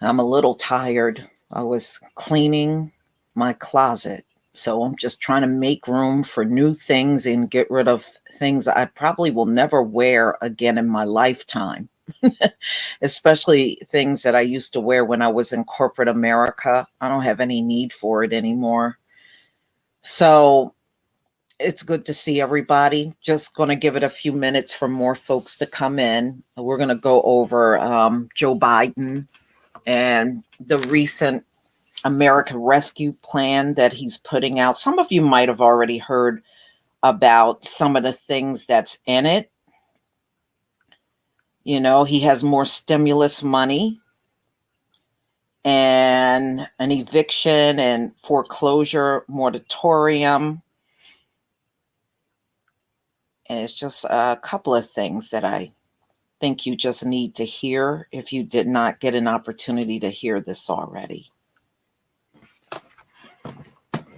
I'm a little tired. I was cleaning my closet. So I'm just trying to make room for new things and get rid of things I probably will never wear again in my lifetime, especially things that I used to wear when I was in corporate America. I don't have any need for it anymore. So it's good to see everybody. Just going to give it a few minutes for more folks to come in. We're going to go over Joe Biden and the recent American Rescue Plan that he's putting out. Some of you might have already heard about some of the things that's in it. You know, he has more stimulus money and an eviction and foreclosure moratorium. And it's just a couple of things that I think you just need to hear if you did not get an opportunity to hear this already.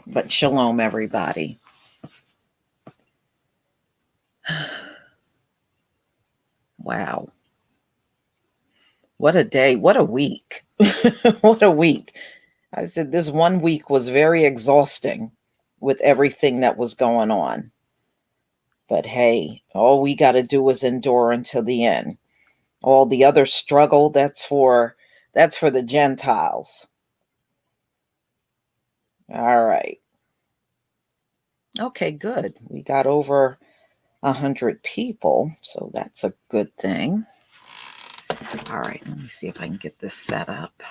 But shalom, everybody. Wow. What a day. What a week. What a week. I said this one week was very exhausting with everything that was going on. But hey, all we got to do is endure until the end. All the other struggle, that's for the Gentiles. All right. Okay, good. We got over 100 people, so that's a good thing. All right, let me see if I can get this set up.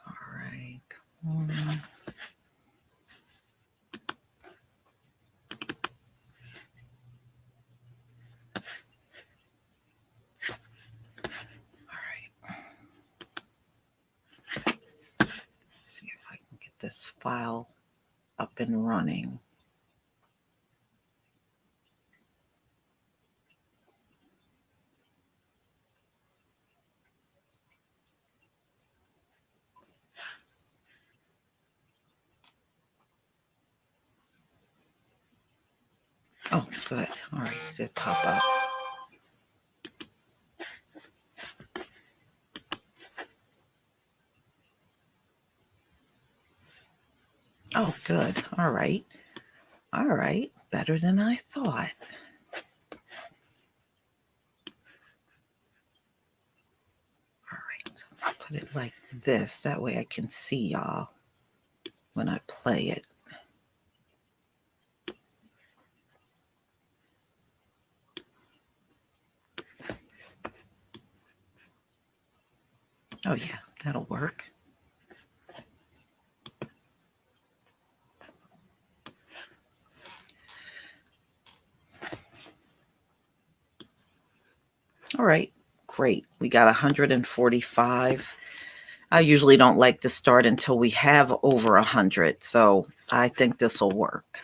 All right. See if I can get this file up and running. Oh, good. All right, it did pop up. Oh, good. All right. All right. Better than I thought. All right. So let's put it like this. That way I can see y'all when I play it. Oh, yeah. That'll work. All right. Great. We got 145. I usually don't like to start until we have over 100. So I think this will work.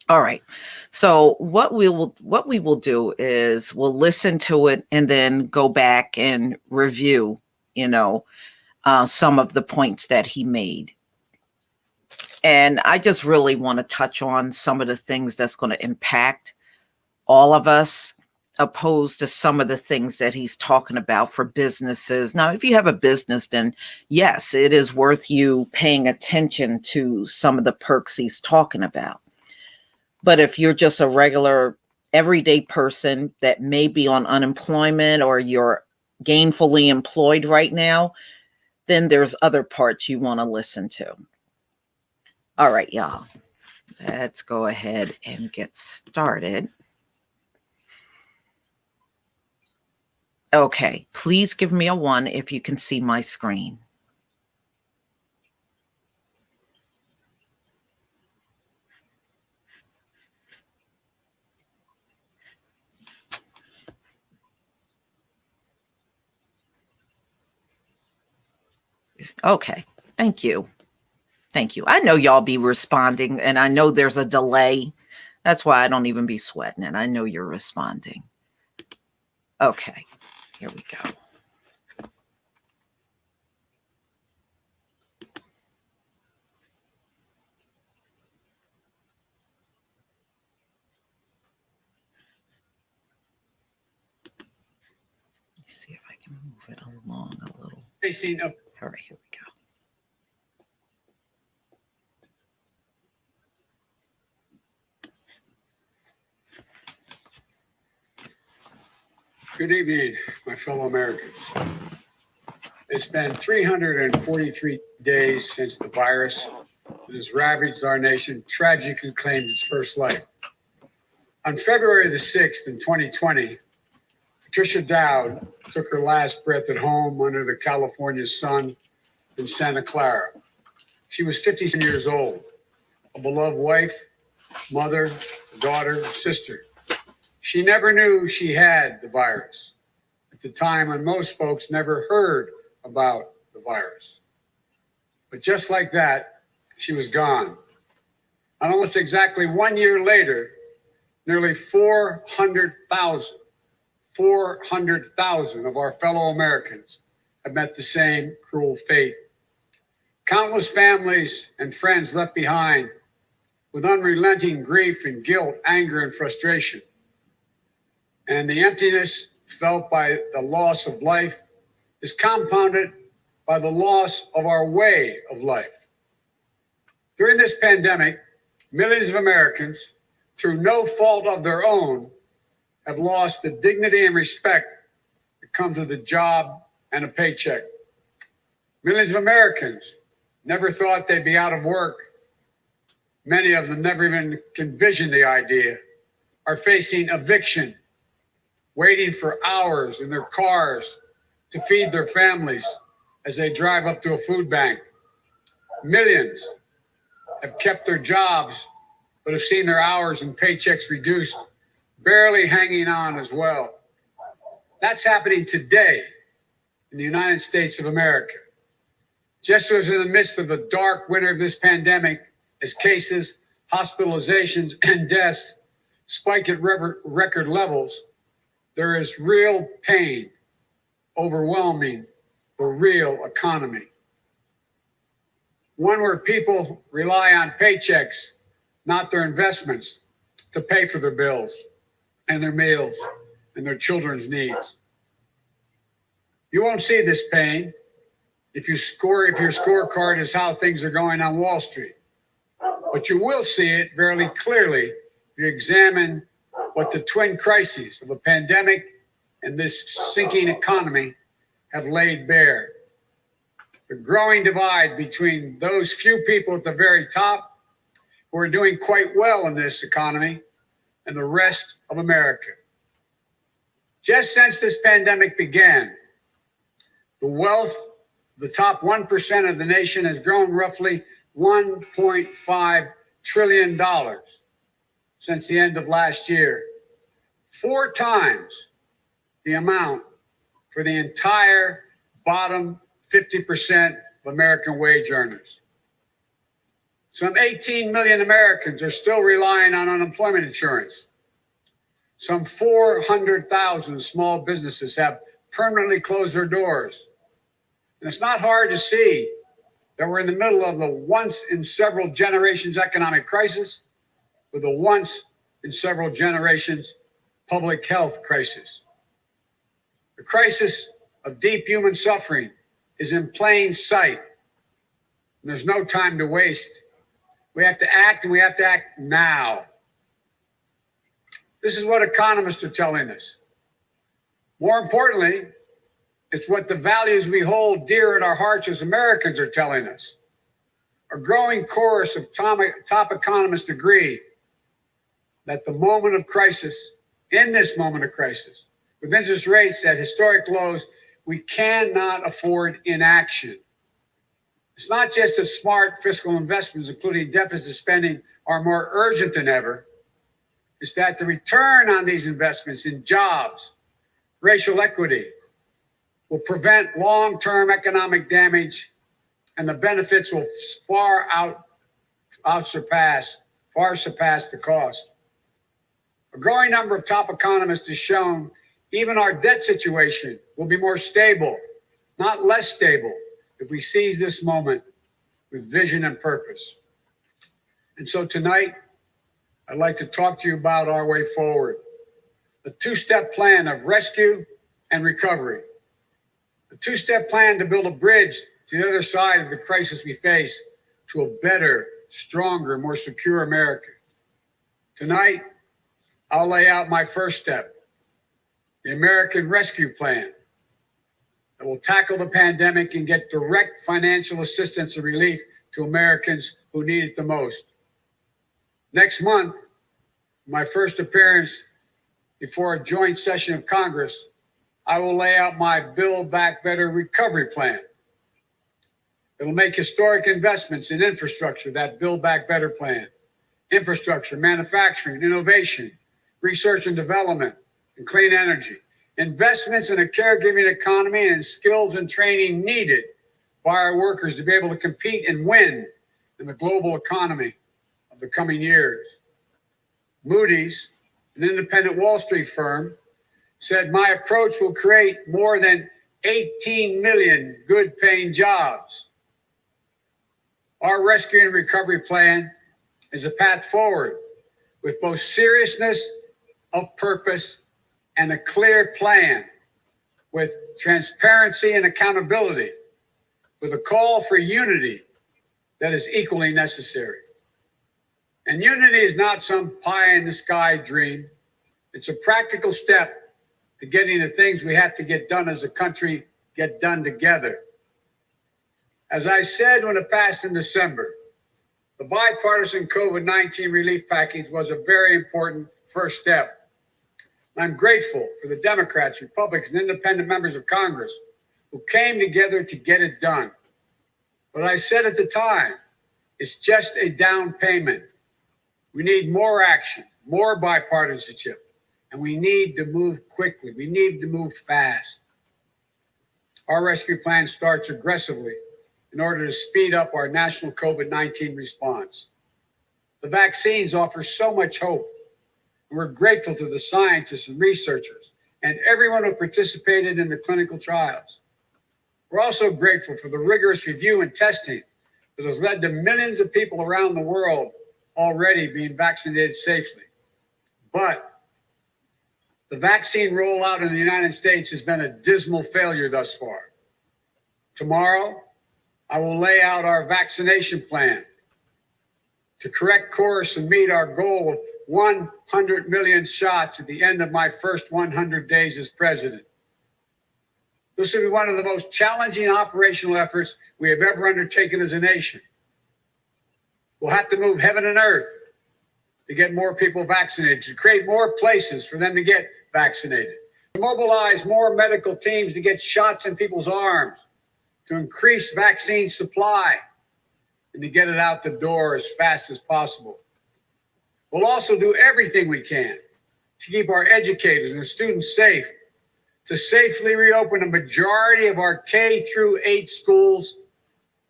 All right. So what we will do is we'll listen to it and then go back and review, some of the points that he made. And I just really want to touch on some of the things that's going to impact all of us, opposed to some of the things that he's talking about for businesses. Now, if you have a business, then yes, it is worth you paying attention to some of the perks he's talking about. But if you're just a regular everyday person that may be on unemployment or you're gainfully employed right now, then there's other parts you want to listen to. All right, y'all. Let's go ahead and get started. Okay, please give me a 1 if you can see my screen. Okay, thank you. Thank you. I know y'all be responding, and I know there's a delay. That's why I don't even be sweating it. I know you're responding. Okay, here we go. Move it along a little. Facing a All right, here we go. Good evening, my fellow Americans. It's been 343 days since the virus that has ravaged our nation tragically claimed its first life. On February the 6th in 2020, Patricia Dowd took her last breath at home under the California sun in Santa Clara. She was 57 years old, a beloved wife, mother, daughter, sister. She never knew she had the virus at the time when most folks never heard about the virus. But just like that, she was gone. And almost exactly 1 year later, nearly 400,000 of our fellow Americans have met the same cruel fate. Countless families and friends left behind with unrelenting grief and guilt, anger and frustration. And the emptiness felt by the loss of life is compounded by the loss of our way of life. During this pandemic, millions of Americans, through no fault of their own, have lost the dignity and respect that comes with a job and a paycheck. Millions of Americans never thought they'd be out of work. Many of them never even envisioned the idea, are facing eviction, waiting for hours in their cars to feed their families as they drive up to a food bank. Millions have kept their jobs, but have seen their hours and paychecks reduced, barely hanging on as well. That's happening today in the United States of America. Just as in the midst of the dark winter of this pandemic, as cases, hospitalizations, and deaths spike at record levels, there is real pain overwhelming the real economy. One where people rely on paychecks, not their investments, to pay for their bills and their meals and their children's needs. You won't see this pain if your scorecard is how things are going on Wall Street. But you will see it very clearly if you examine what the twin crises of a pandemic and this sinking economy have laid bare. The growing divide between those few people at the very top who are doing quite well in this economy and the rest of America. Just since this pandemic began, the wealth of the top 1% of the nation has grown roughly $1.5 trillion since the end of last year, 4 times the amount for the entire bottom 50% of American wage earners. Some 18 million Americans are still relying on unemployment insurance. Some 400,000 small businesses have permanently closed their doors. And it's not hard to see that we're in the middle of the once in several generations economic crisis with a once in several generations public health crisis. The crisis of deep human suffering is in plain sight. And there's no time to waste. We have to act, and we have to act now. This is what economists are telling us. More importantly, it's what the values we hold dear at our hearts as Americans are telling us. A growing chorus of top economists agree that the moment of crisis, in this moment of crisis, with interest rates at historic lows, we cannot afford inaction. It's not just that smart fiscal investments, including deficit spending, are more urgent than ever. It's that the return on these investments in jobs, racial equity, will prevent long-term economic damage, and the benefits will surpass the cost. A growing number of top economists has shown even our debt situation will be more stable, not less stable, if we seize this moment with vision and purpose. And so tonight, I'd like to talk to you about our way forward, a 2-step plan of rescue and recovery, A two-step plan to build a bridge to the other side of the crisis we face to a better, stronger, more secure America. Tonight, I'll lay out my first step, the American Rescue Plan, that will tackle the pandemic and get direct financial assistance and relief to Americans who need it the most. Next month, my first appearance before a joint session of Congress, I will lay out my Build Back Better recovery plan. It will make historic investments in infrastructure, that Build Back Better plan. Infrastructure, manufacturing, innovation, research and development, and clean energy. Investments in a caregiving economy and skills and training needed by our workers to be able to compete and win in the global economy of the coming years. Moody's, an independent Wall Street firm, said my approach will create more than 18 million good-paying jobs. Our rescue and recovery plan is a path forward with both seriousness of purpose and a clear plan, with transparency and accountability, with a call for unity that is equally necessary. And unity is not some pie in the sky dream. It's a practical step to getting the things we have to get done as a country get done together. As I said when it passed in December, the bipartisan COVID-19 relief package was a very important first step. I'm grateful for the Democrats, Republicans, and independent members of Congress who came together to get it done. But I said at the time, it's just a down payment. We need more action, more bipartisanship, and we need to move quickly. We need to move fast. Our rescue plan starts aggressively in order to speed up our national COVID-19 response. The vaccines offer so much hope. We're grateful to the scientists and researchers and everyone who participated in the clinical trials. We're also grateful for the rigorous review and testing that has led to millions of people around the world already being vaccinated safely. But the vaccine rollout in the United States has been a dismal failure thus far. Tomorrow, I will lay out our vaccination plan to correct course and meet our goal of 100 million shots at the end of my first 100 days as president. This will be one of the most challenging operational efforts we have ever undertaken as a nation. We'll have to move heaven and earth to get more people vaccinated, to create more places for them to get vaccinated, to mobilize more medical teams to get shots in people's arms, to increase vaccine supply, and to get it out the door as fast as possible. We'll also do everything we can to keep our educators and students safe, to safely reopen a majority of our K through 8 schools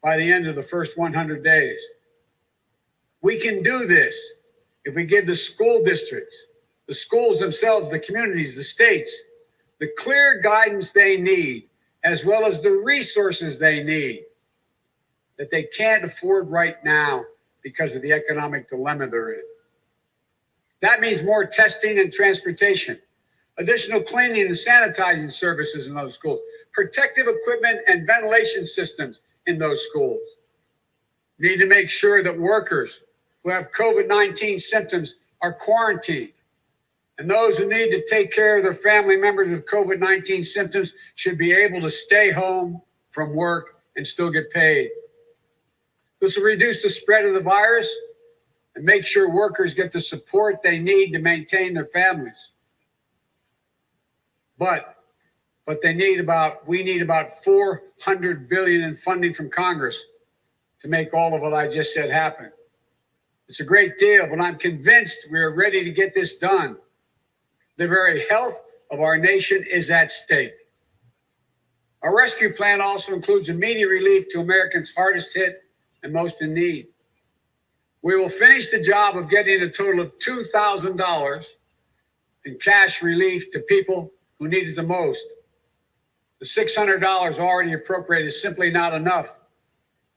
by the end of the first 100 days. We can do this if we give the school districts, the schools themselves, the communities, the states, the clear guidance they need, as well as the resources they need that they can't afford right now because of the economic dilemma they're in. That means more testing and transportation, additional cleaning and sanitizing services in those schools, protective equipment and ventilation systems in those schools. We need to make sure that workers who have COVID-19 symptoms are quarantined, and those who need to take care of their family members with COVID-19 symptoms should be able to stay home from work and still get paid. This will reduce the spread of the virus and make sure workers get the support they need to maintain their families. But we need about $400 billion in funding from Congress to make all of what I just said happen. It's a great deal, but I'm convinced we are ready to get this done. The very health of our nation is at stake. Our rescue plan also includes immediate relief to Americans hardest hit and most in need. We will finish the job of getting a total of $2,000 in cash relief to people who need it the most. The $600 already appropriated is simply not enough.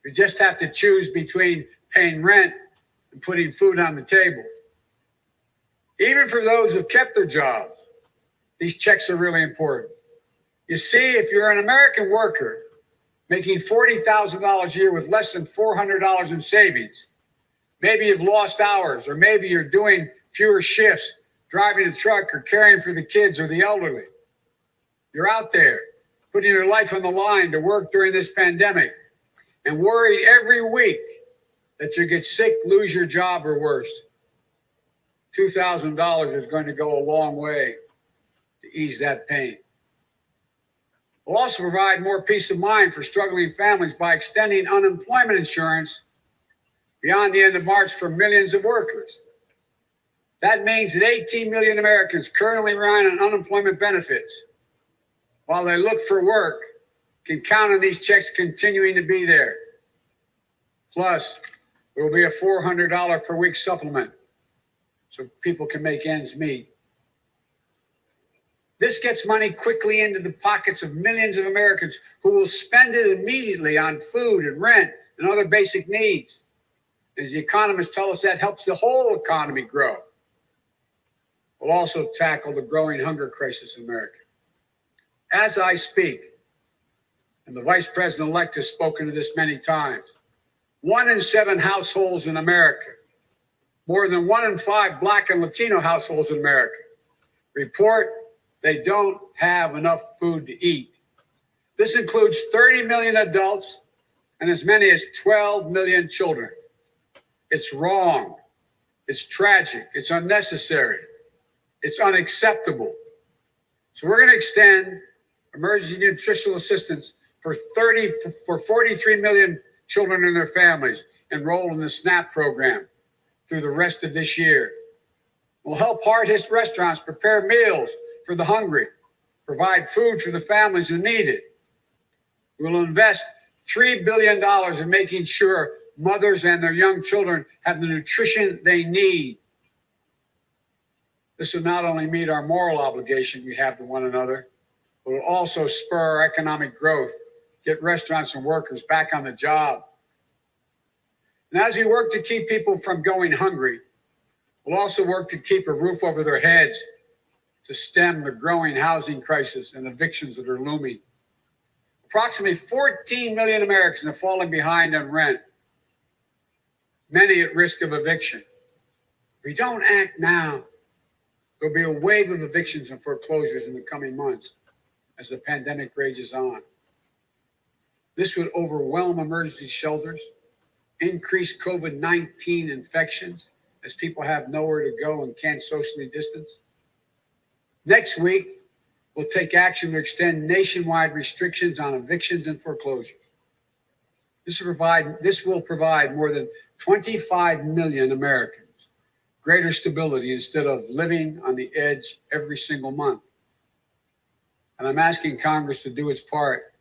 You just have to choose between paying rent and putting food on the table. Even for those who've kept their jobs, these checks are really important. You see, if you're an American worker making $40,000 a year with less than $400 in savings, maybe you've lost hours, or maybe you're doing fewer shifts, driving a truck or caring for the kids or the elderly. You're out there putting your life on the line to work during this pandemic and worried every week that you get sick, lose your job, or worse. $2,000 is going to go a long way to ease that pain. We'll also provide more peace of mind for struggling families by extending unemployment insurance beyond the end of March for millions of workers. That means that 18 million Americans currently relying on unemployment benefits while they look for work can count on these checks continuing to be there. Plus, there will be a $400 per week supplement so people can make ends meet. This gets money quickly into the pockets of millions of Americans who will spend it immediately on food and rent and other basic needs. As the economists tell us, that helps the whole economy grow. We'll also tackle the growing hunger crisis in America. As I speak, and the Vice President-elect has spoken to this many times, 1 in 7 households in America, more than 1 in 5 Black and Latino households in America, report they don't have enough food to eat. This includes 30 million adults and as many as 12 million children. It's wrong. It's tragic. It's unnecessary. It's unacceptable. So we're going to extend emergency nutritional assistance for 43 million children and their families enrolled in the SNAP program through the rest of this year. We'll help hard-hit restaurants prepare meals for the hungry, provide food for the families who need it. We'll invest $3 billion in making sure mothers and their young children have the nutrition they need. This will not only meet our moral obligation we have to one another, but will also spur our economic growth, get restaurants and workers back on the job. And as we work to keep people from going hungry, we'll also work to keep a roof over their heads to stem the growing housing crisis and evictions that are looming. Approximately 14 million Americans are falling behind on rent, many at risk of eviction. If we don't act now, there'll be a wave of evictions and foreclosures in the coming months as the pandemic rages on. This would overwhelm emergency shelters, increase COVID-19 infections as people have nowhere to go and can't socially distance. Next week, we'll take action to extend nationwide restrictions on evictions and foreclosures. This will provide more than 25 million Americans greater stability instead of living on the edge every single month. And I'm asking Congress to do its part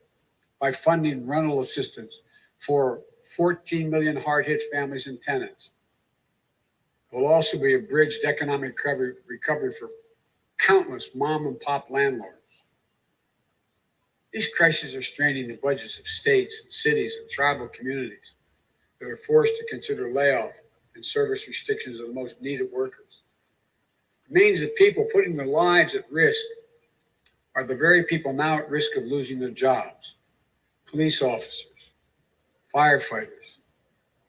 by funding rental assistance for 14 million hard-hit families and tenants. It will also be a bridge to economic recovery for countless mom and pop landlords. These crises are straining the budgets of states and cities and tribal communities that are forced to consider layoff and service restrictions of the most needed workers. It means that people putting their lives at risk are the very people now at risk of losing their jobs. Police officers, firefighters,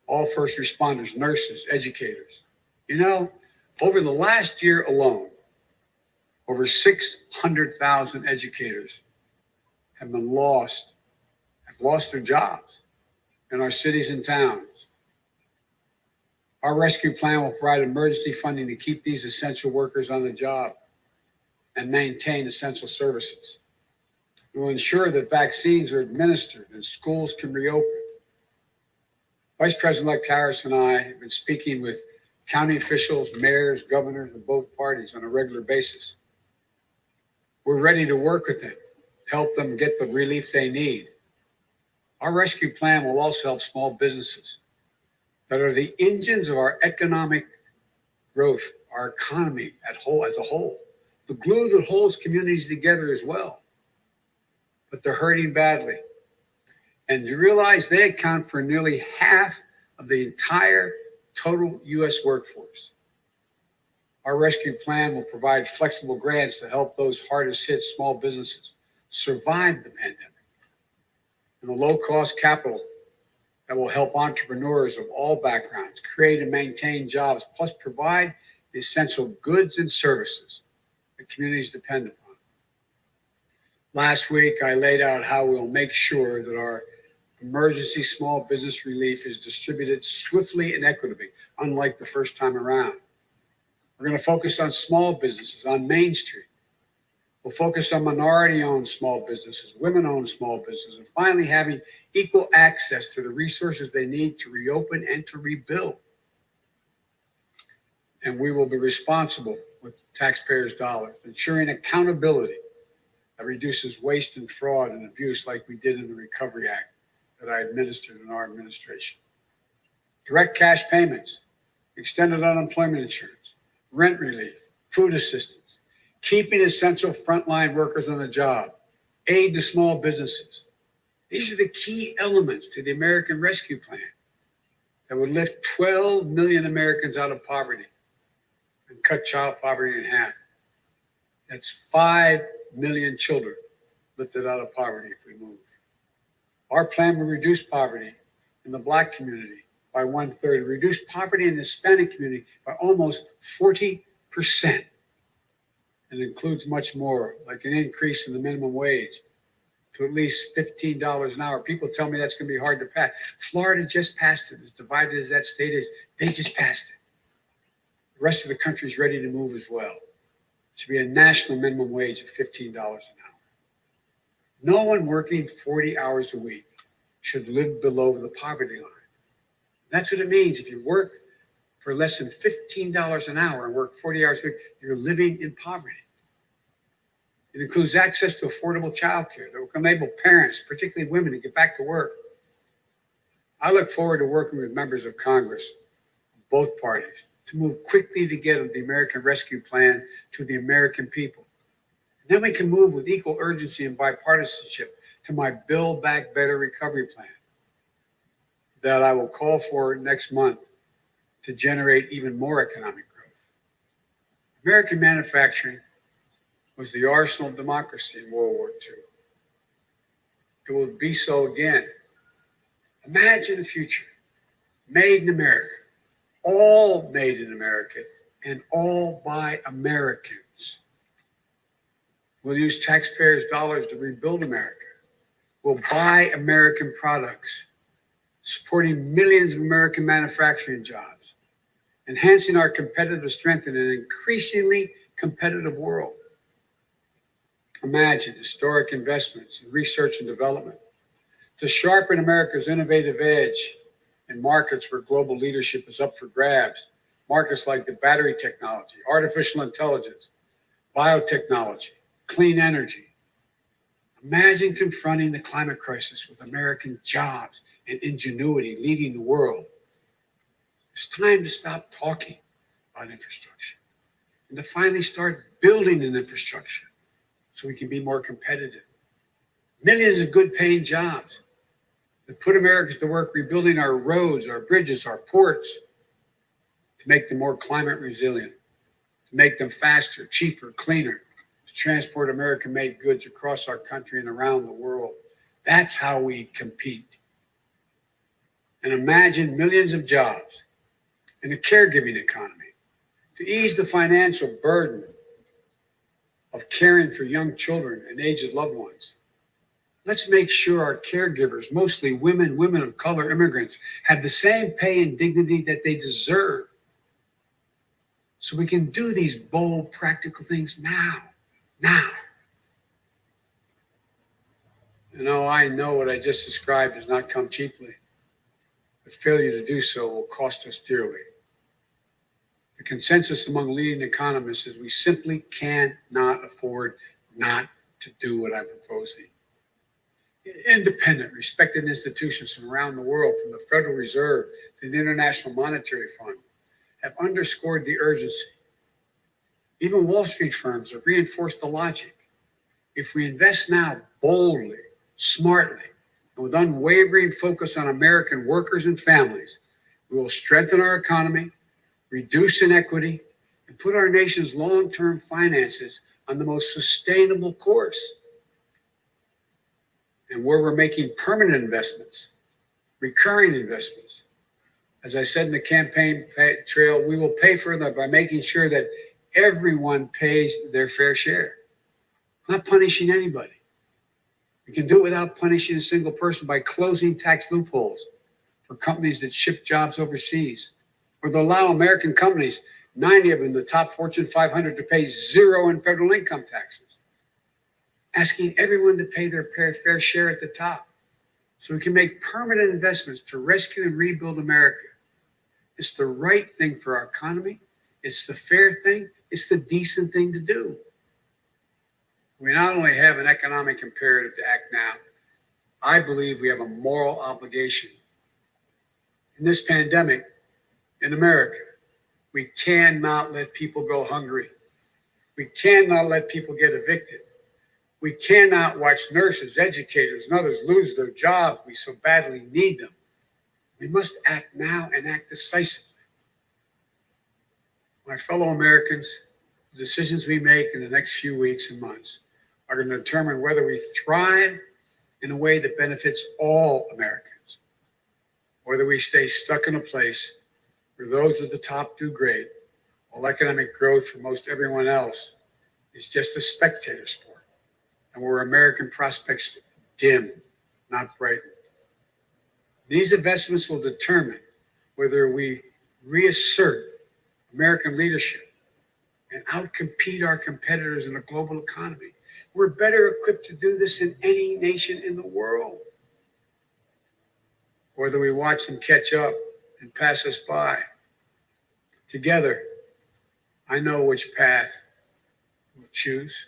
all first responders, nurses, educators. You know, over the last year alone, over 600,000 educators have lost their jobs in our cities and towns. Our rescue plan will provide emergency funding to keep these essential workers on the job and maintain essential services. We will ensure that vaccines are administered and schools can reopen. Vice President-elect Harris and I have been speaking with county officials, mayors, governors of both parties on a regular basis. We're ready to work with them, help them get the relief they need. Our rescue plan will also help small businesses that are the engines of our economic growth, our economy as a whole, the glue that holds communities together as well. But they're hurting badly. And you realize they account for nearly half of the entire total U.S. workforce. Our rescue plan will provide flexible grants to help those hardest hit small businesses survive the pandemic, and the low-cost capital that will help entrepreneurs of all backgrounds create and maintain jobs, plus provide the essential goods and services that communities depend upon. Last week, I laid out how we'll make sure that our emergency small business relief is distributed swiftly and equitably, unlike the first time around. We're going to focus on small businesses on Main Street. We'll focus on minority-owned small businesses, women-owned small businesses, and finally having equal access to the resources they need to reopen and to rebuild. And we will be responsible with taxpayers' dollars, ensuring accountability that reduces waste and fraud and abuse like we did in the Recovery Act that I administered in our administration. Direct cash payments, extended unemployment insurance, rent relief, food assistance, keeping essential frontline workers on the job, aid to small businesses. These are the key elements to the American Rescue Plan that would lift 12 million Americans out of poverty and cut child poverty in half. That's 5 million children lifted out of poverty if we move. Our plan will reduce poverty in the Black community by 1/3, reduce poverty in the Hispanic community by almost 40%. And includes much more, like an increase in the minimum wage to at least $15 an hour. People tell me that's going to be hard to pass. Florida just passed it. As divided as that state is, they just passed it. The rest of the country is ready to move as well. It should be a national minimum wage of $15 an hour. No one working 40 hours a week should live below the poverty line. That's what it means. If you work for less than $15 an hour and work 40 hours a week, you're living in poverty. It includes access to affordable childcare that will enable parents, particularly women, to get back to work. I look forward to working with members of Congress, both parties, to move quickly to get the American Rescue Plan to the American people. Then we can move with equal urgency and bipartisanship to my Build Back Better recovery plan that I will call for next month to generate even more economic growth. American manufacturing was the arsenal of democracy in World War II. It will be so again. Imagine a future made in America, all made in America, and all by Americans. We'll use taxpayers' dollars to rebuild America. We'll buy American products, supporting millions of American manufacturing jobs, enhancing our competitive strength in an increasingly competitive world. Imagine historic investments in research and development to sharpen America's innovative edge in markets where global leadership is up for grabs. Markets like the battery technology, artificial intelligence, biotechnology, clean energy. Imagine confronting the climate crisis with American jobs and ingenuity leading the world. It's time to stop talking about infrastructure and to finally start building an infrastructure so we can be more competitive. Millions of good paying jobs that put Americans to work rebuilding our roads, our bridges, our ports, to make them more climate resilient, to make them faster, cheaper, cleaner, to transport American-made goods across our country and around the world. That's how we compete. And imagine millions of jobs in the caregiving economy to ease the financial burden of caring for young children and aged loved ones. Let's make sure our caregivers, mostly women of color, immigrants, have the same pay and dignity that they deserve. So we can do these bold, practical things now. I know what I just described does not come cheaply. The failure to do so will cost us dearly. The consensus among leading economists is we simply cannot afford not to do what I'm proposing. Independent, respected institutions from around the world, from the Federal Reserve to the International Monetary Fund, have underscored the urgency. Even Wall Street firms have reinforced the logic. If we invest now boldly, smartly, and with unwavering focus on American workers and families, we will strengthen our economy, reduce inequity, and put our nation's long-term finances on the most sustainable course. and where we're making permanent investments, recurring investments. As I said in the campaign trail, we will pay for them by making sure that everyone pays their fair share, not punishing anybody. We can do it without punishing a single person by closing tax loopholes for companies that ship jobs overseas, or to allow American companies, 90 of them, the top Fortune 500, to pay zero in federal income taxes, asking everyone to pay their fair share at the top so we can make permanent investments to rescue and rebuild America. It's the right thing for our economy. It's the fair thing. It's the decent thing to do. We not only have an economic imperative to act now, I believe we have a moral obligation. In this pandemic, in America, we cannot let people go hungry. We cannot let people get evicted. We cannot watch nurses, educators, and others lose their jobs. We so badly need them. We must act now and act decisively. My fellow Americans, the decisions we make in the next few weeks and months are going to determine whether we thrive in a way that benefits all Americans, or whether we stay stuck in a place where those at the top do great, while economic growth for most everyone else is just a spectator sport, and where American prospects dim, not brighten. These investments will determine whether we reassert American leadership and outcompete our competitors in a global economy. We're better equipped to do this than any nation in the world. Or whether we watch them catch up and pass us by. Together, I know which path we'll choose.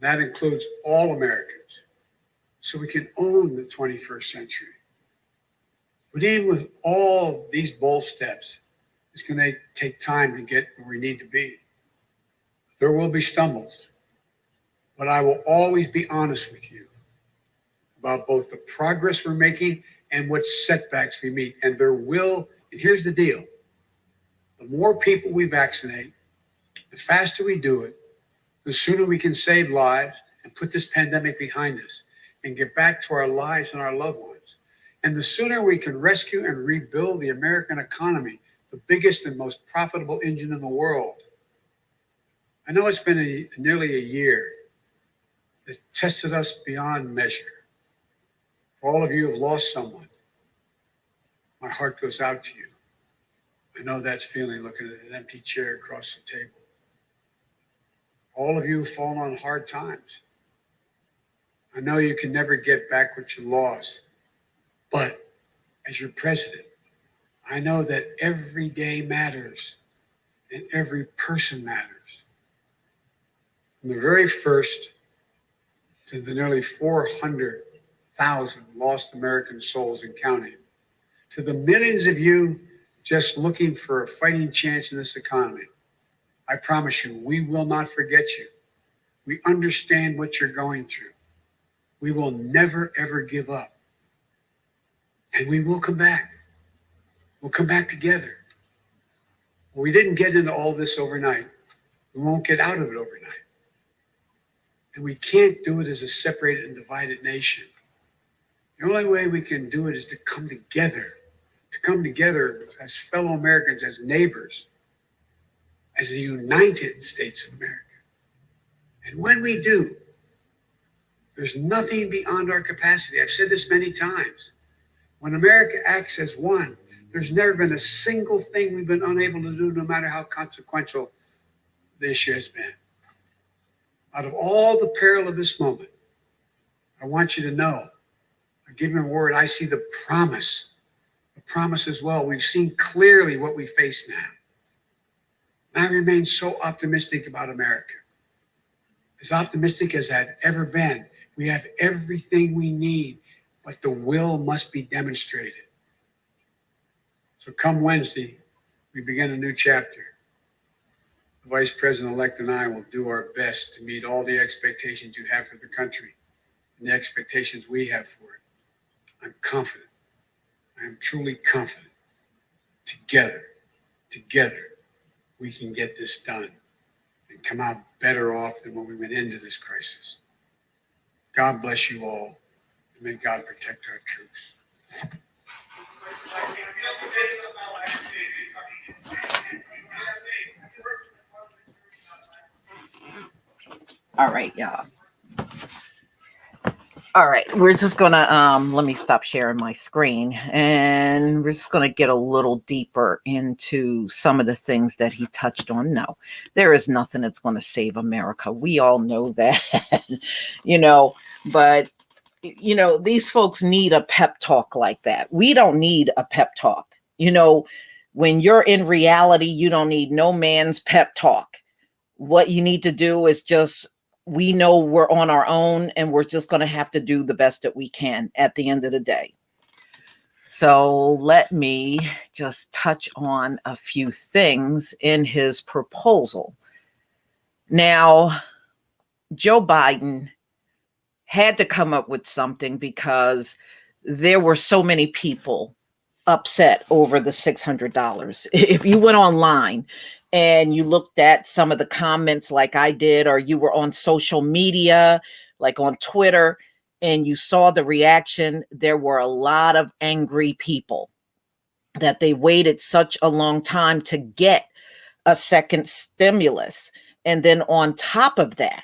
That includes all Americans, so we can own the 21st century. But even with all these bold steps, it's going to take time to get where we need to be. There will be stumbles, but I will always be honest with you about both the progress we're making and what setbacks we meet. And here's the deal. The more people we vaccinate, the faster we do it, the sooner we can save lives and put this pandemic behind us and get back to our lives and our loved ones. And the sooner we can rescue and rebuild the American economy, the biggest and most profitable engine in the world. I know it's been nearly a year that tested us beyond measure. For all of you who have lost someone, my heart goes out to you. I know that feeling looking at an empty chair across the table. All of you have fallen on hard times. I know you can never get back what you lost. But as your president, I know that every day matters and every person matters. From the very first to the nearly 400,000 lost American souls and counting, to the millions of you just looking for a fighting chance in this economy, I promise you, we will not forget you. We understand what you're going through. We will never, ever give up. And we will come back. We'll come back together. We didn't get into all this overnight. We won't get out of it overnight. And we can't do it as a separated and divided nation. The only way we can do it is to come together as fellow Americans, as neighbors, as the United States of America. And when we do, there's nothing beyond our capacity. I've said this many times. When America acts as one, there's never been a single thing we've been unable to do, no matter how consequential the issue has been. Out of all the peril of this moment, I want you to know, I give you a word, I see the promise as well. We've seen clearly what we face now. And I remain so optimistic about America. As optimistic as I've ever been. We have everything we need, but the will must be demonstrated. So come Wednesday, we begin a new chapter. The Vice President-elect and I will do our best to meet all the expectations you have for the country and the expectations we have for it. I'm confident. I am truly confident. Together, we can get this done and come out better off than when we went into this crisis. God bless you all. May God protect our troops. All right, y'all. All right, we're just gonna let me stop sharing my screen, and we're just gonna get a little deeper into some of the things that he touched on. No, there is nothing that's going to save America. We all know that, but these folks need a pep talk like that. We don't need a pep talk. When you're in reality, you don't need no man's pep talk. What you need to do is just, we know we're on our own, and we're just going to have to do the best that we can at the end of the day. So let me just touch on a few things in his proposal. Now, Joe Biden had to come up with something because there were so many people upset over the $600. If you went online and you looked at some of the comments like I did, or you were on social media, like on Twitter, and you saw the reaction, there were a lot of angry people that they waited such a long time to get a second stimulus. And then on top of that,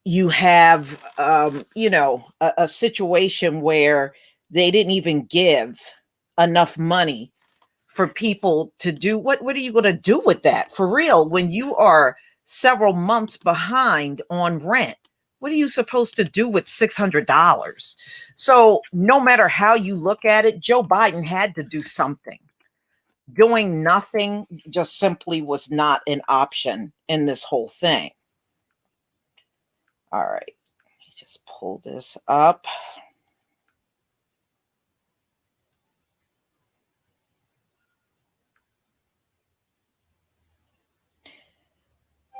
you have, a situation where they didn't even give enough money for people to do. What are you going to do with that? For real, when you are several months behind on rent, what are you supposed to do with $600? So no matter how you look at it, Joe Biden had to do something. Doing nothing just simply was not an option in this whole thing. All right, let me just pull this up.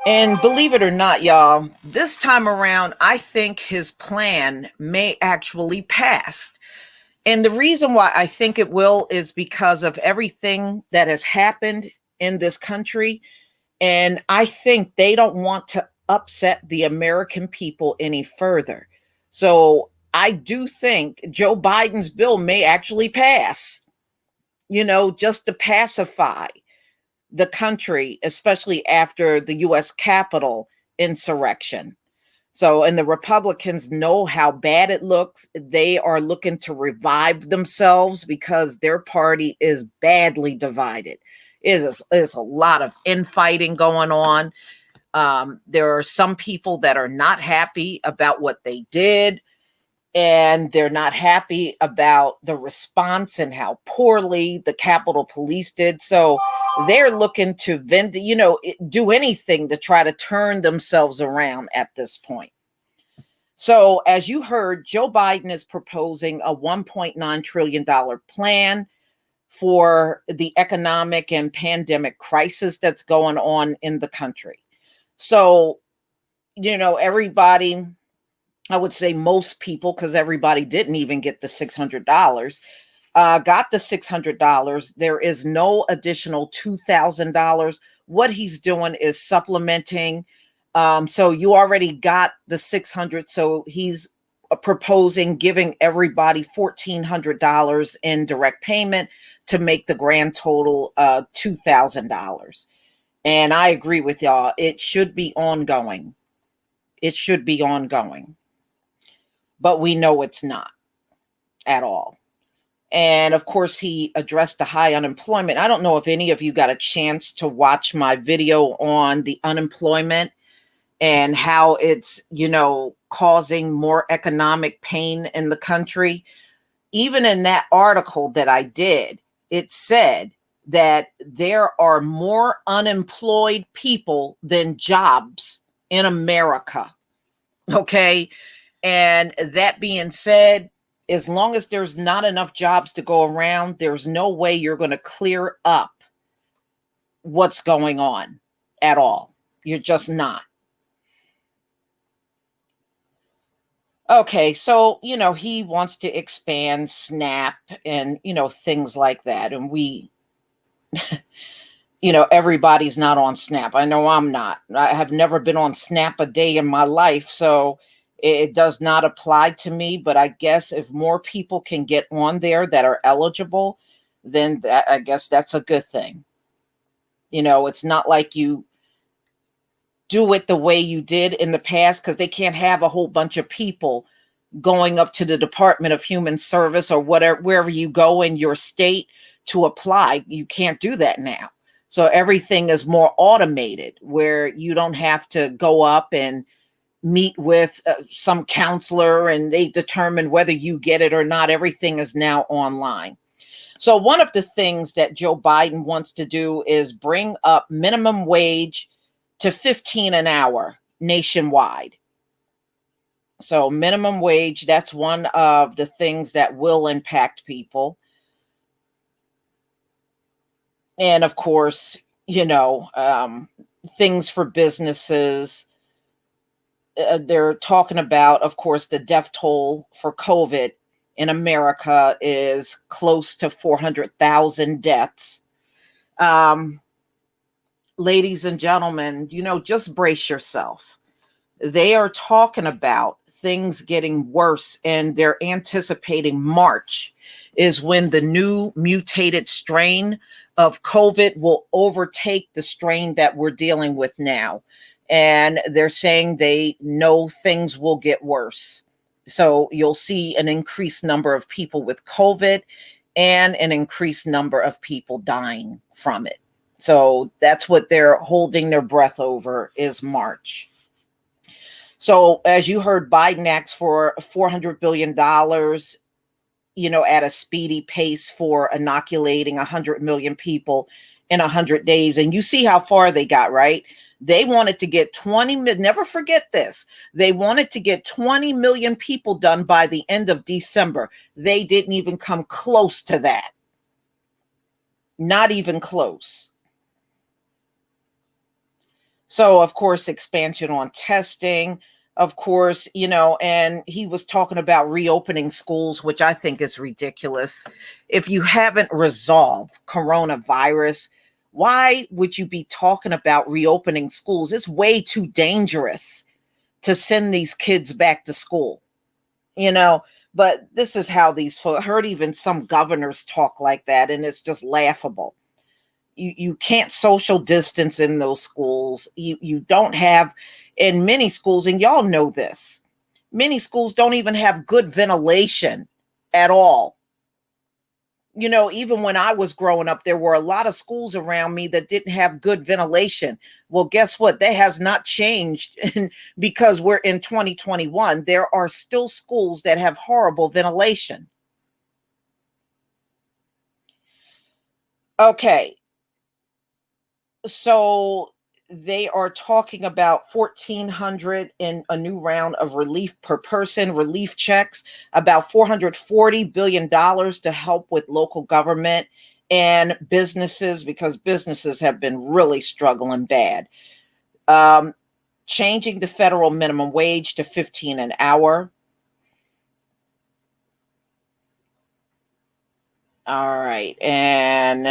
And believe it or not, y'all, this time around, I think his plan may actually pass. And the reason why I think it will is because of everything that has happened in this country. And I think they don't want to upset the American people any further. So I do think Joe Biden's bill may actually pass, just to pacify the country, especially after the U.S. Capitol insurrection. So, and the Republicans know how bad it looks. They are looking to revive themselves because their party is badly divided. There's a lot of infighting going on. There are some people that are not happy about what they did, and they're not happy about the response and how poorly the Capitol Police did. So they're looking to do anything to try to turn themselves around at this point. So as you heard, Joe Biden is proposing a $1.9 trillion plan for the economic and pandemic crisis that's going on in the country. So, everybody, I would say most people, because everybody didn't even get the $600, got the $600. There is no additional $2,000. What he's doing is supplementing. So you already got the $600. So he's proposing giving everybody $1,400 in direct payment to make the grand total $2,000. And I agree with y'all. It should be ongoing. It should be ongoing. But we know it's not at all. And of course, he addressed the high unemployment. I don't know if any of you got a chance to watch my video on the unemployment and how it's, causing more economic pain in the country. Even in that article that I did, it said that there are more unemployed people than jobs in America. Okay. And that being said, as long as there's not enough jobs to go around, there's no way you're going to clear up what's going on at all. You're just not. Okay, so, he wants to expand SNAP and, things like that. And we, everybody's not on SNAP. I know I'm not. I have never been on SNAP a day in my life. So, It does not apply to me, but I guess if more people can get on there that are eligible, then that, I guess that's a good thing. It's not like you do it the way you did in the past, because they can't have a whole bunch of people going up to the Department of Human Service or whatever, wherever you go in your state to apply. You can't do that now. So everything is more automated, where you don't have to go up and meet with some counselor and they determine whether you get it or not. Everything is now online. So one of the things that Joe Biden wants to do is bring up minimum wage to 15 an hour nationwide. So minimum wage, that's one of the things that will impact people. And of course, things for businesses. They're talking about, of course, the death toll for COVID in America is close to 400,000 deaths. Ladies and gentlemen, just brace yourself. They are talking about things getting worse, and they're anticipating March is when the new mutated strain of COVID will overtake the strain that we're dealing with now. And they're saying they know things will get worse. So you'll see an increased number of people with COVID and an increased number of people dying from it. So that's what they're holding their breath over, is March. So as you heard, Biden asks for $400 billion, at a speedy pace for inoculating 100 million people in 100 days. And you see how far they got, right? They wanted to get 20 million. Never forget this. They wanted to get 20 million people done by the end of December. They didn't even come close to that. Not even close. So, of course, expansion on testing, of course, and he was talking about reopening schools, which I think is ridiculous. If you haven't resolved coronavirus, why would you be talking about reopening schools? It's way too dangerous to send these kids back to school, but this is how these folks, I heard even some governors talk like that, and it's just laughable. You can't social distance in those schools. You don't have, in many schools, and y'all know this, many schools don't even have good ventilation at all. Even when I was growing up, there were a lot of schools around me that didn't have good ventilation. Well, guess what? That has not changed because we're in 2021. There are still schools that have horrible ventilation. Okay. So they are talking about 1,400 in a new round of relief per person, relief checks, about $440 billion to help with local government and businesses, because businesses have been really struggling bad. Changing the federal minimum wage to 15 an hour. All right. And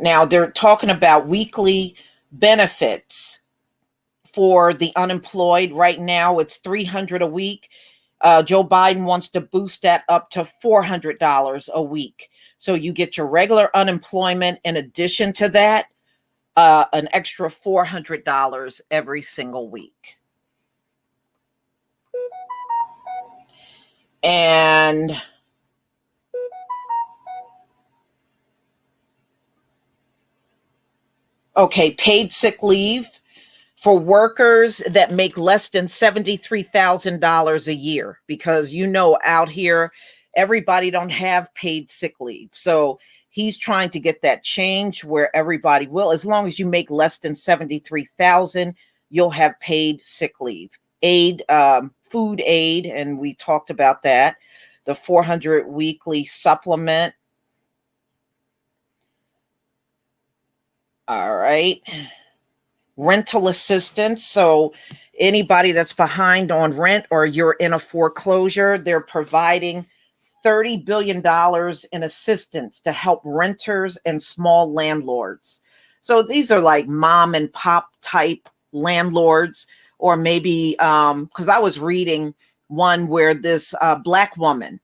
now they're talking about weekly benefits for the unemployed. Right now, it's $300 a week. Joe Biden wants to boost that up to $400 a week. So you get your regular unemployment. In addition to that, an extra $400 every single week. And okay, paid sick leave for workers that make less than $73,000 a year, because out here, everybody don't have paid sick leave. So he's trying to get that change where everybody will, as long as you make less than 73,000, you'll have paid sick leave. Aid, food aid, and we talked about that. The 400 weekly supplement. All right. Rental assistance. So anybody that's behind on rent or you're in a foreclosure, they're providing $30 billion in assistance to help renters and small landlords. So these are like mom and pop type landlords or maybe because I was reading one where this Black woman,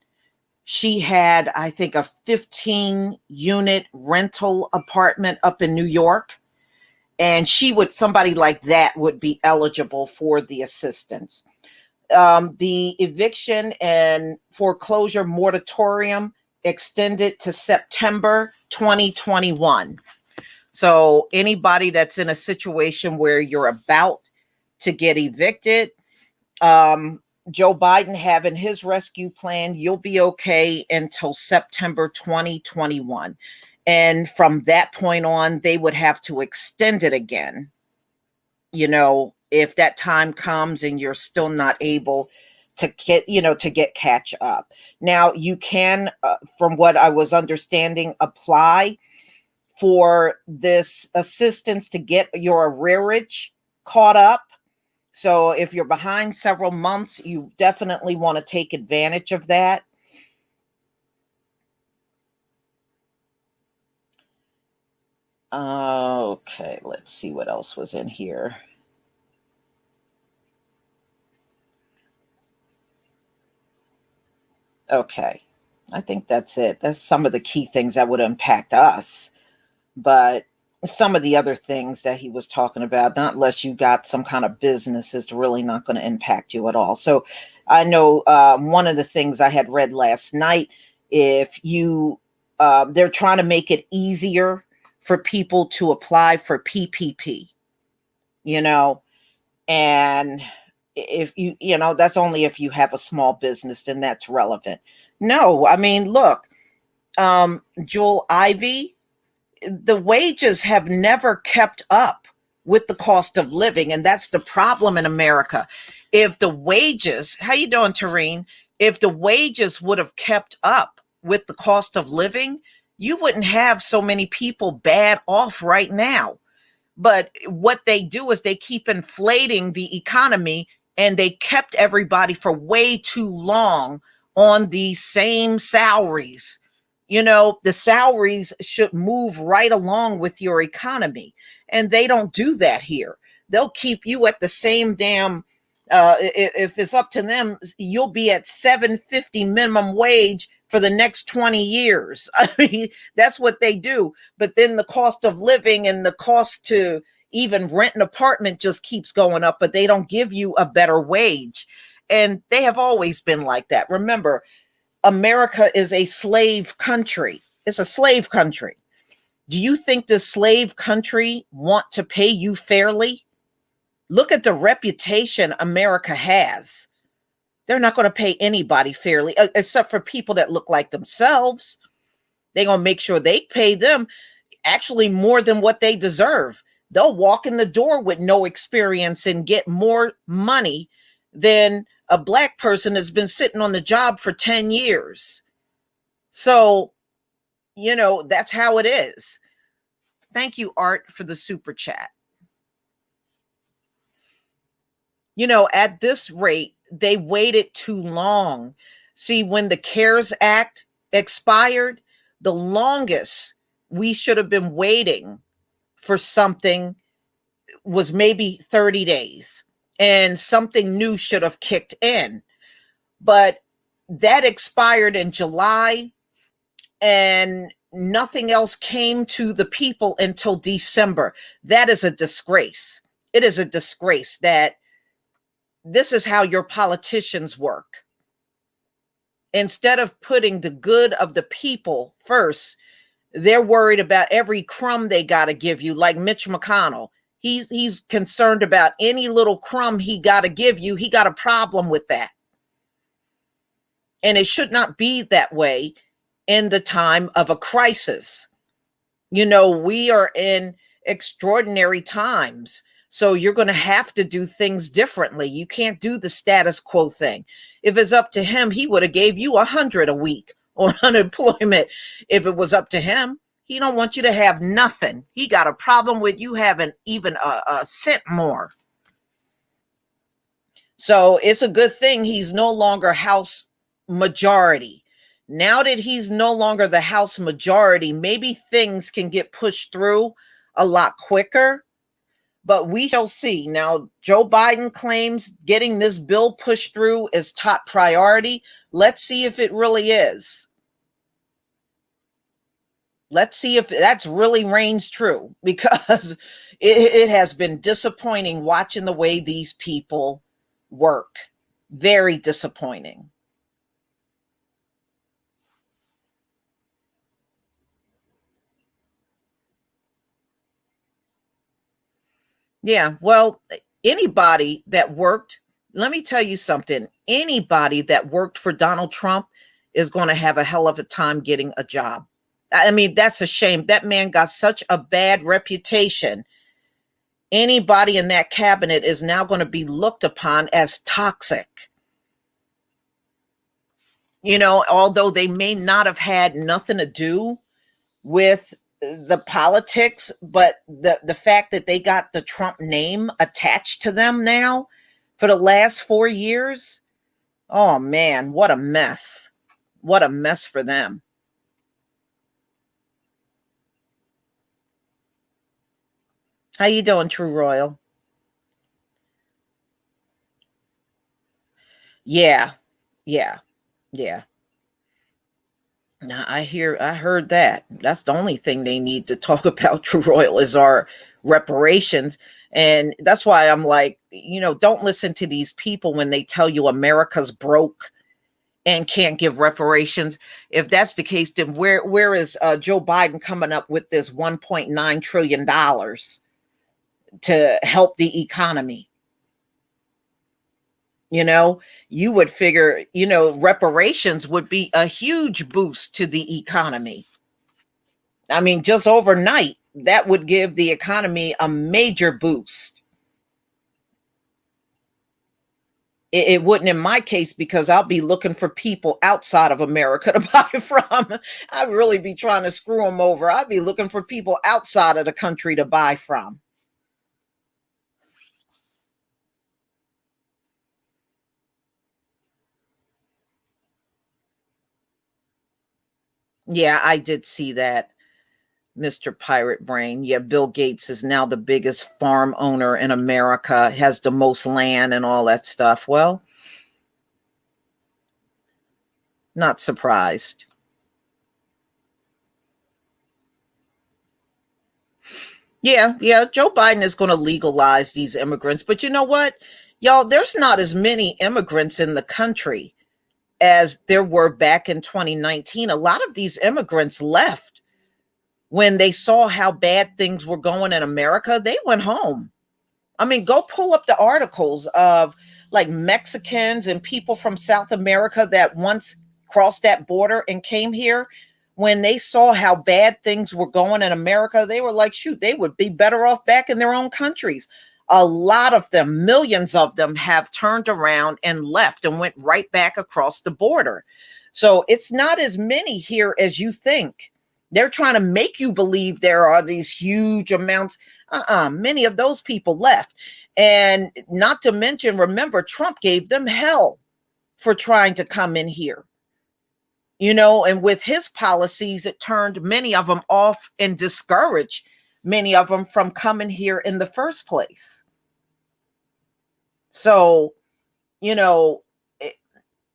she had, I think, a 15-unit rental apartment up in New York, and somebody like that would be eligible for the assistance. The eviction and foreclosure moratorium extended to September 2021. So anybody that's in a situation where you're about to get evicted, Joe Biden having his rescue plan, you'll be okay until September 2021. And from that point on, they would have to extend it again. If that time comes and you're still not able to get catch up. Now you can, from what I was understanding, apply for this assistance to get your arrearage caught up. So if you're behind several months, you definitely want to take advantage of that. Okay, let's see what else was in here. Okay, I think that's it. That's some of the key things that would impact us. But some of the other things that he was talking about, not unless you got some kind of business, is really not going to impact you at all. So I know one of the things I had read last night, if you, they're trying to make it easier for people to apply for PPP, and if that's only if you have a small business, then that's relevant. No, I mean, look, Joel Ivy, the wages have never kept up with the cost of living. And that's the problem in America. If the wages, how you doing, Tareen? If the wages would have kept up with the cost of living, you wouldn't have so many people bad off right now. But what they do is they keep inflating the economy, and they kept everybody for way too long on the same salaries. The salaries should move right along with your economy, and they don't do that here. They'll keep you at the same damn, if it's up to them, you'll be at $7.50 minimum wage for the next 20 years. I mean, that's what they do. But then the cost of living and the cost to even rent an apartment just keeps going up, but they don't give you a better wage. And they have always been like that. Remember, America is a slave country. It's a slave country. Do you think the slave country want to pay you fairly? Look at the reputation America has. They're not going to pay anybody fairly, except for people that look like themselves. They're going to make sure they pay them actually more than what they deserve. They'll walk in the door with no experience and get more money than a Black person that's been sitting on the job for 10 years. So, that's how it is. Thank you, Art, for the super chat. At this rate, they waited too long. See, when the CARES Act expired, the longest we should have been waiting for something was maybe 30 days. And something new should have kicked in. But that expired in July, and nothing else came to the people until December. That is a disgrace. It is a disgrace that this is how your politicians work. Instead of putting the good of the people first, they're worried about every crumb they got to give you, like Mitch McConnell. He's concerned about any little crumb he got to give you. He got a problem with that. And it should not be that way in the time of a crisis. We are in extraordinary times. So you're going to have to do things differently. You can't do the status quo thing. If it's up to him, he would have gave you 100 a week on unemployment. If it was up to him, he don't want you to have nothing. He got a problem with you having even a cent more. So it's a good thing he's no longer House majority. Now that he's no longer the House majority, maybe things can get pushed through a lot quicker. but we shall see. Now, Joe Biden claims getting this bill pushed through is top priority. Let's see if it really is. Let's see if that's really reigns true, because it has been disappointing watching the way these people work. Very disappointing. Yeah, well, anybody that worked, let me tell you something. Anybody that worked for Donald Trump is going to have a hell of a time getting a job. I mean, that's a shame. That man got such a bad reputation. Anybody in that cabinet is now going to be looked upon as toxic. You know, although they may not have had nothing to do with the politics, but the fact that they got the Trump name attached to them now for the last 4 years, oh man, what a mess. What a mess for them. How you doing, True Royal? Yeah, yeah, yeah. Now I heard that. That's the only thing they need to talk about, True Royal, is our reparations. And that's why I'm like, don't listen to these people when they tell you America's broke and can't give reparations. If that's the case, then where is Joe Biden coming up with this $1.9 trillion to help the economy? You would figure, reparations would be a huge boost to the economy. I mean, just overnight, that would give the economy a major boost. It wouldn't in my case, because I'll be looking for people outside of America to buy from. I'd really be trying to screw them over. I'd be looking for people outside of the country to buy from. Yeah, I did see that, Mr. Pirate Brain. Yeah, Bill Gates is now the biggest farm owner in America, has the most land and all that stuff. Well, not surprised. Yeah, Joe Biden is going to legalize these immigrants. But you know what? Y'all, there's not as many immigrants in the country as there were back in 2019. A lot of these immigrants left when they saw how bad things were going in America. They went home. I mean, go pull up the articles of like Mexicans and people from South America that once crossed that border and came here. When they saw how bad things were going in America, they were like, shoot, they would be better off back in their own countries. A lot of them, millions of them, have turned around and left and went right back across the border. So it's not as many here as you think. They're trying to make you believe there are these huge amounts. Many of those people left. And not to mention, remember, Trump gave them hell for trying to come in here. And with his policies, it turned many of them off and discouraged many of them from coming here in the first place. So,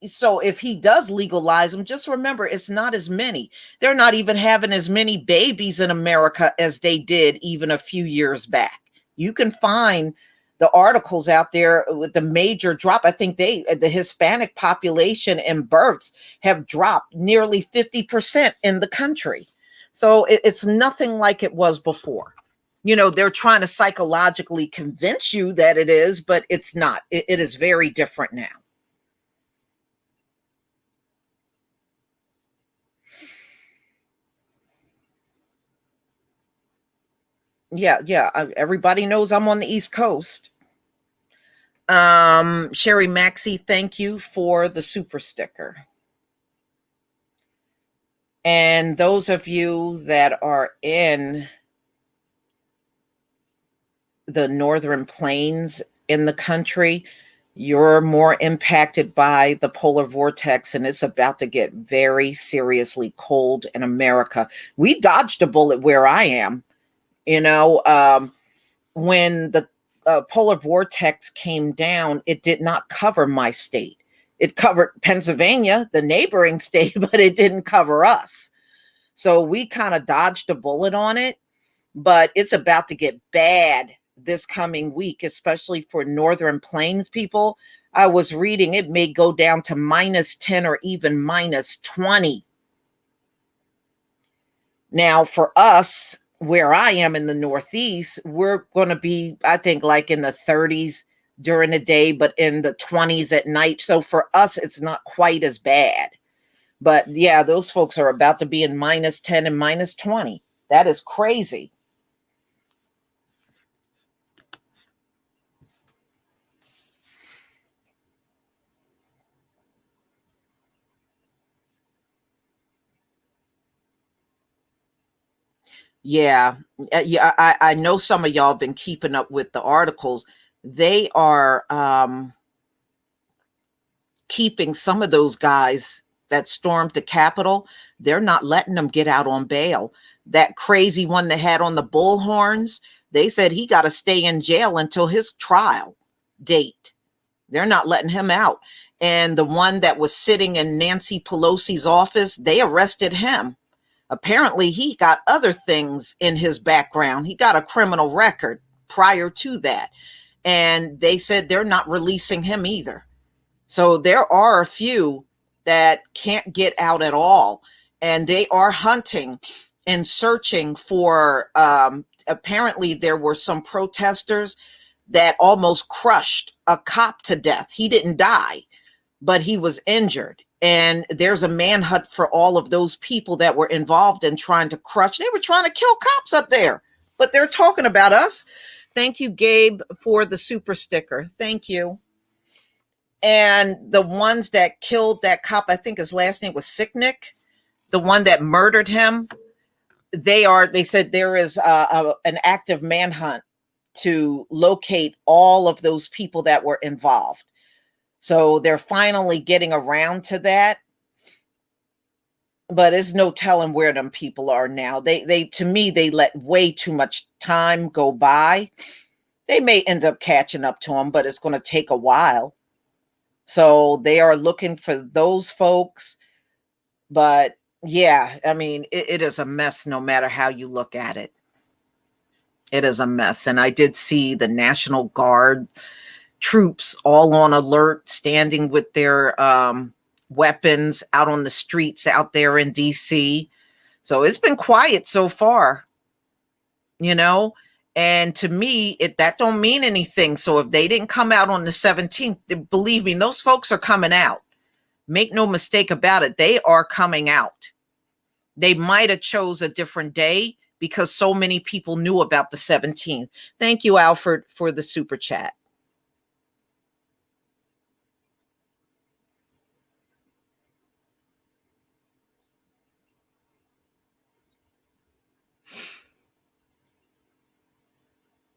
so if he does legalize them, just remember, it's not as many. They're not even having as many babies in America as they did even a few years back. You can find the articles out there with the major drop. I think the Hispanic population in births have dropped nearly 50% in the country. So it's nothing like it was before. They're trying to psychologically convince you that it is, but it's not. It is very different now. Yeah. Everybody knows I'm on the East Coast. Sherry Maxey, thank you for the super sticker. And those of you that are in the northern plains in the country, you're more impacted by the polar vortex, and it's about to get very seriously cold in America. We dodged a bullet where I am. when the polar vortex came down, it did not cover my state. It covered Pennsylvania, the neighboring state, but it didn't cover us. So we kind of dodged a bullet on it, but it's about to get bad this coming week, especially for Northern Plains people. I was reading it may go down to -10 or even -20. Now, for us, where I am in the Northeast, we're going to be, I think, like in the 30s during the day, but in the 20s at night. So for us, it's not quite as bad. But yeah, those folks are about to be in -10 and -20. That is crazy. Yeah. Yeah, I know some of y'all been keeping up with the articles. They are keeping some of those guys that stormed the Capitol. They're not letting them get out on bail. That crazy one that had on the bullhorns, they said he got to stay in jail until his trial date. They're not letting him out. And the one that was sitting in Nancy Pelosi's office, they arrested him. Apparently, he got other things in his background. He got a criminal record prior to that. And they said they're not releasing him either. So there are a few that can't get out at all. And they are hunting and searching for, apparently there were some protesters that almost crushed a cop to death. He didn't die, but he was injured. And there's a manhunt for all of those people that were involved in trying to crush. They were trying to kill cops up there, but they're talking about us. Thank you, Gabe, for the super sticker. Thank you. And the ones that killed that cop, I think his last name was Sicknick, the one that murdered him, they said there is an active manhunt to locate all of those people that were involved. So they're finally getting around to that. But there's no telling where them people are now. They to me, they let way too much time go by. They may end up catching up to them, but it's going to take a while. So they are looking for those folks. But yeah, I mean, it is a mess no matter how you look at it. It is a mess. And I did see the National Guard troops all on alert, standing with their weapons out on the streets out there in DC. So it's been quiet so far, you know, and to me, that don't mean anything. So if they didn't come out on the 17th, believe me, those folks are coming out. Make no mistake about it. They are coming out. They might have chose a different day because so many people knew about the 17th. Thank you, Alfred, for the super chat.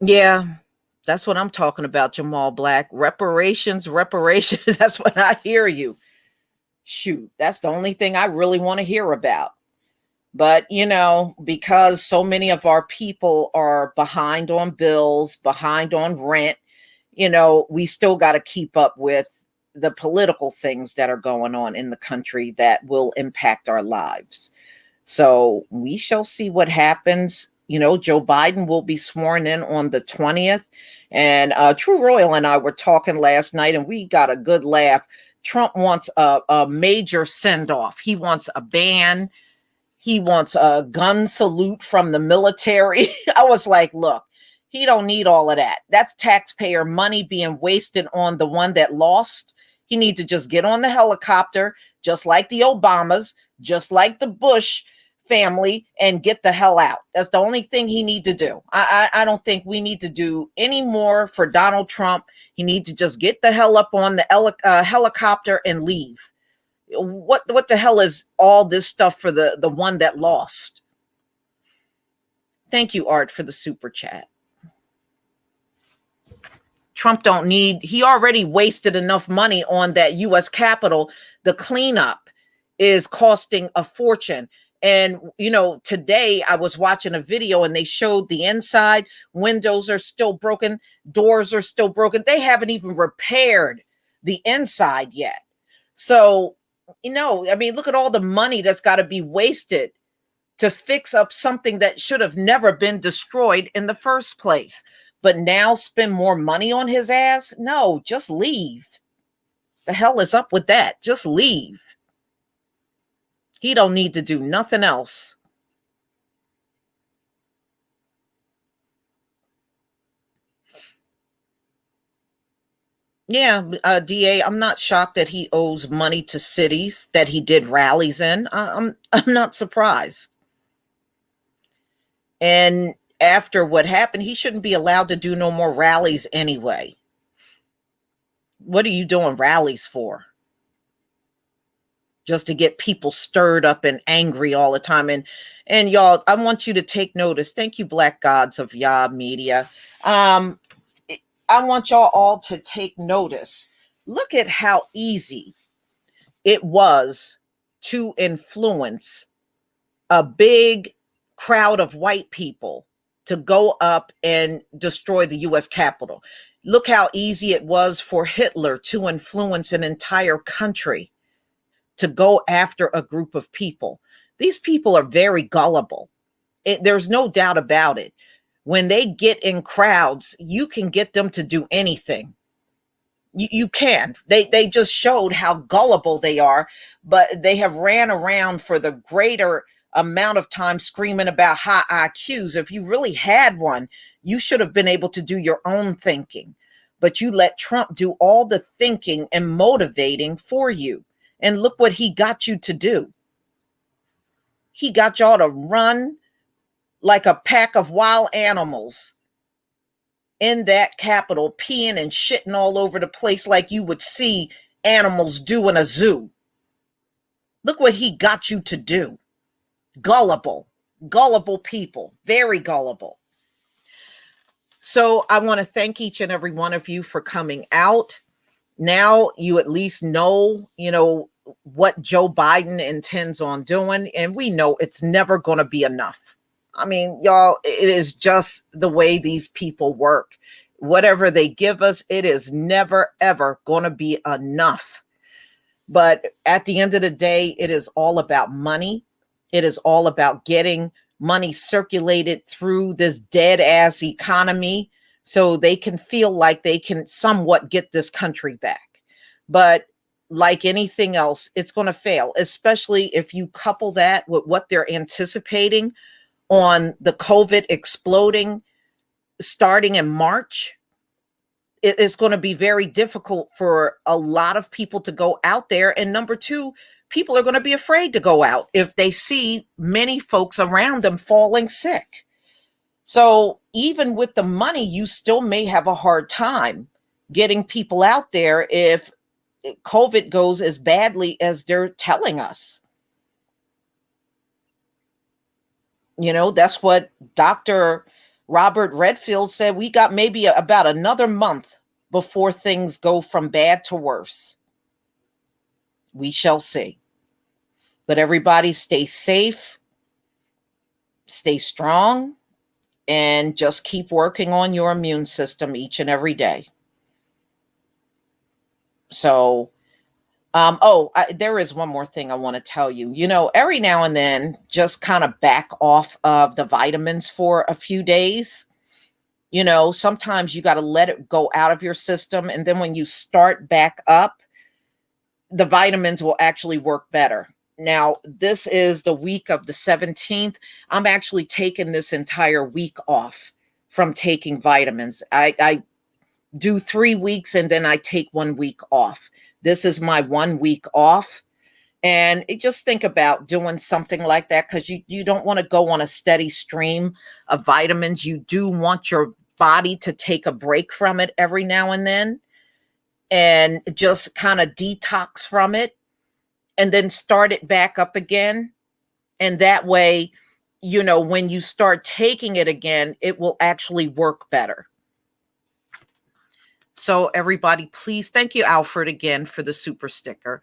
Yeah, that's what I'm talking about, Jamal Black. Reparations. That's what I hear you. Shoot, that's the only thing I really want to hear about. But, you know, because so many of our people are behind on bills, behind on rent, you know, we still got to keep up with the political things that are going on in the country that will impact our lives. So we shall see what happens. You know, Joe Biden will be sworn in on the 20th. And True Royal and I were talking last night, and we got a good laugh. Trump wants a major send-off. He wants a ban. He wants a gun salute from the military. I was like, look, he don't need all of that. That's taxpayer money being wasted on the one that lost. He needs to just get on the helicopter, just like the Obamas, just like the Bush family, and get the hell out. That's the only thing he need to do. I don't think we need to do any more for Donald Trump. He needs to just get the hell up on the helicopter and leave. What the hell is all this stuff for the one that lost? Thank you, Art, for the super chat. Trump don't need, he already wasted enough money on that U.S. Capitol. The cleanup is costing a fortune. And, today I was watching a video and they showed the inside. Windows are still broken. Doors are still broken. They haven't even repaired the inside yet. So, I mean, look at all the money that's got to be wasted to fix up something that should have never been destroyed in the first place. But now spend more money on his ass? No, just leave. The hell is up with that? Just leave. He don't need to do nothing else. Yeah, DA, I'm not shocked that he owes money to cities that he did rallies in. I'm not surprised. And after what happened, he shouldn't be allowed to do no more rallies anyway. What are you doing rallies for? Just to get people stirred up and angry all the time. And y'all, I want you to take notice. Thank you, Black Gods of Yah Media. I want y'all all to take notice. Look at how easy it was to influence a big crowd of white people to go up and destroy the U.S. Capitol. Look how easy it was for Hitler to influence an entire country to go after a group of people. These people are very gullible. There's no doubt about it. When they get in crowds, you can get them to do anything. You can. They just showed how gullible they are, but they have ran around for the greater amount of time screaming about high IQs. If you really had one, you should have been able to do your own thinking. But you let Trump do all the thinking and motivating for you. And look what he got you to do. He got y'all to run like a pack of wild animals in that Capitol, peeing and shitting all over the place like you would see animals do in a zoo. Look what he got you to do. Gullible people, very gullible. So I want to thank each and every one of you for coming out. Now you at least know, what Joe Biden intends on doing. And we know it's never going to be enough. I mean, y'all, it is just the way these people work. Whatever they give us, it is never, ever going to be enough. But at the end of the day, it is all about money. It is all about getting money circulated through this dead ass economy so they can feel like they can somewhat get this country back. But like anything else, it's going to fail, especially if you couple that with what they're anticipating on the COVID exploding starting in March. It is going to be very difficult for a lot of people to go out there. And number two, people are going to be afraid to go out if they see many folks around them falling sick. So even with the money, you still may have a hard time getting people out there if COVID goes as badly as they're telling us. That's what Dr. Robert Redfield said. We got maybe about another month before things go from bad to worse. We shall see. But everybody stay safe, stay strong, and just keep working on your immune system each and every day. So, there is one more thing I want to tell you. Every now and then, just kind of back off of the vitamins for a few days. Sometimes you got to let it go out of your system. And then when you start back up, the vitamins will actually work better. Now, this is the week of the 17th. I'm actually taking this entire week off from taking vitamins. I do 3 weeks and then I take 1 week off. This is my 1 week off. And just think about doing something like that, because you don't want to go on a steady stream of vitamins. You do want your body to take a break from it every now and then and just kind of detox from it and then start it back up again. And that way, when you start taking it again, it will actually work better. So everybody, please, thank you, Alfred, again for the super sticker.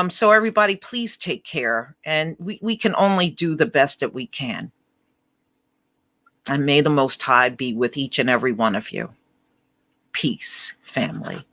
So everybody, please take care. And we can only do the best that we can. And may the Most High be with each and every one of you. Peace, family.